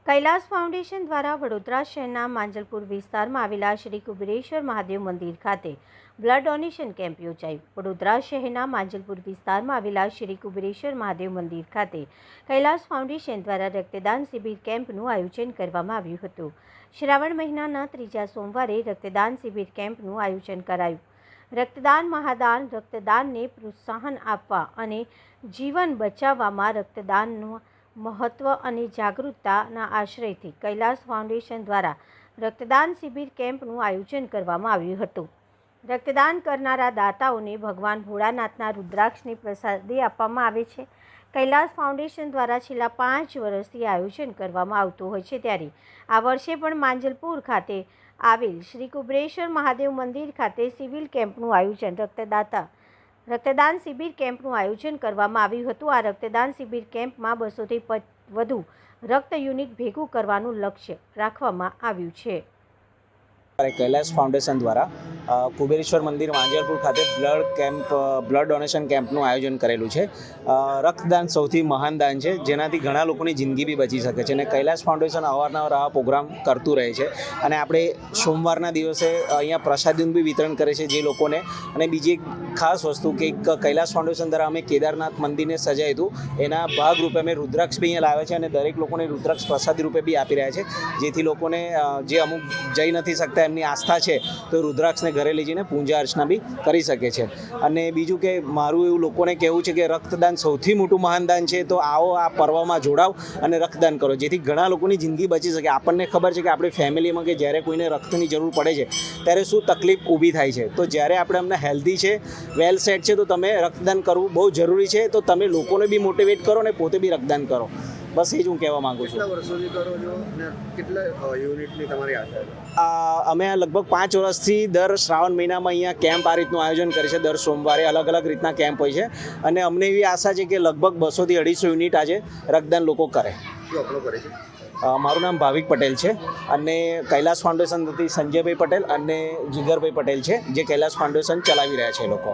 Kailash foundation દ્વારા વડોદરા શહેરના માંજલપુર વિસ્તારમાં આવેલા શ્રી કુબેરેશ્વર મહાદેવ મંદિર ખાતે બ્લડ ડોનેશન કેમ્પ યોજાયો। વડોદરા શહેરના માંજલપુર વિસ્તારમાં આવેલા શ્રી કુબેરેશ્વર મહાદેવ મંદિર ખાતે કૈલાસ ફાઉન્ડેશન દ્વારા રક્તદાન શિબિર કેમ્પનું આયોજન કરવામાં આવ્યું હતું। શ્રાવણ મહિનાના ત્રીજા સોમવારે રક્તદાન શિબિર કેમ્પનું આયોજન કરાયું। રક્તદાન મહાદાન રક્તદાનને પ્રોત્સાહન આપવા અને જીવન બચાવવામાં રક્તદાનનું મહત્વ અને જાગૃતતાના આશ્રયથી કૈલાસ ફાઉન્ડેશન દ્વારા રક્તદાન શિબિર કેમ્પનું આયોજન કરવામાં આવ્યું હતું। રક્તદાન કરનારા દાતાઓને ભગવાન ભોળાનાથના રુદ્રાક્ષની પ્રસાદી આપવામાં આવે છે। કૈલાસ ફાઉન્ડેશન દ્વારા છેલ્લા 5 વર્ષથી આયોજન કરવામાં આવતું હોય છે, ત્યારે આ વર્ષે પણ માંજલપુર ખાતે આવેલ શ્રી કુબેરેશ્વર મહાદેવ મંદિર ખાતે સિવિલ કેમ્પનું આયોજન રક્તદાન શિબિર કેમ્પનું આયોજન કરવામાં આવ્યું હતું। આ રક્તદાન શિબિર કેમ્પમાં 200થી વધુ રક્ત યુનિટ ભેગું કરવાનું લક્ષ્ય રાખવામાં આવ્યું છે। કૈલાસ ફાઉન્ડેશન દ્વારા કુબેરેશ્વર મંદિર માંજલપુર ખાતે બ્લડ ડોનેશન કેમ્પનું આયોજન કરેલું છે। રક્તદાન સૌથી મહાન દાન છે, જેનાથી ઘણા લોકોની જિંદગી બી બચી શકે છે અને કૈલાસ ફાઉન્ડેશન અવારનવાર આવા પ્રોગ્રામ કરતું રહે છે અને આપણે સોમવારના દિવસે અહીંયા પ્રસાદીનું બી વિતરણ કરે છે જે લોકોને। અને બીજી એક ખાસ વસ્તુ કે કૈલાસ ફાઉન્ડેશન દ્વારા અમે કેદારનાથ મંદિરને સજાવ્યું હતું, એના ભાગરૂપે અમે રુદ્રાક્ષ બી અહીંયા લાવ્યા છે અને દરેક લોકોને રુદ્રાક્ષ પ્રસાદી રૂપે બી આપી રહ્યા છે, જેથી લોકોને જે અમુક જઈ નથી શકતા એમની આસ્થા છે તો રુદ્રાક્ષને ઘરે લઈ જઈને પૂજા અર્ચના બી કરી શકે છે। અને બીજું કે મારું એવું લોકોને કહેવું છે કે રક્તદાન સૌથી મોટું મહાન દાન છે, તો આવો આ પર્વમાં જોડાવ અને રક્તદાન કરો, જેથી ઘણા લોકોની જિંદગી બચી શકે। આપણને ખબર છે કે આપણી ફેમિલીમાં કે જ્યારે કોઈને રક્તની જરૂર પડે છે ત્યારે શું તકલીફ ઊભી થાય છે, તો જ્યારે આપણે અમને હેલ્ધી છે, વેલ સેટ છે, તો તમે રક્તદાન કરવું બહુ જરૂરી છે। તો તમે લોકોને બી મોટિવેટ કરો અને પોતે બી રક્તદાન કરો, બસ એ જ હું કહેવા માંગુ છું। કેટલા વર્ષોથી કરો છો અને કેટલા યુનિટની તમારી આશા છે? અમે લગભગ 5 વર્ષથી દર શ્રાવણ મહિનામાં અહીંયા કેમ્પ આ રીતનું આયોજન કરે છે। દર સોમવારે અલગ અલગ રીતના કેમ્પ હોય છે અને અમને એવી આશા છે કે લગભગ 200થી 250 યુનિટ આજે રક્તદાન લોકો કરે। શું આપણો કરે છે? મારું નામ ભાવિક પટેલ છે અને કૈલાસ ફાઉન્ડેશનથી સંજયભાઈ પટેલ અને જીગરભાઈ પટેલ છે, જે કૈલાસ ફાઉન્ડેશન ચલાવી રહ્યા છે એ લોકો।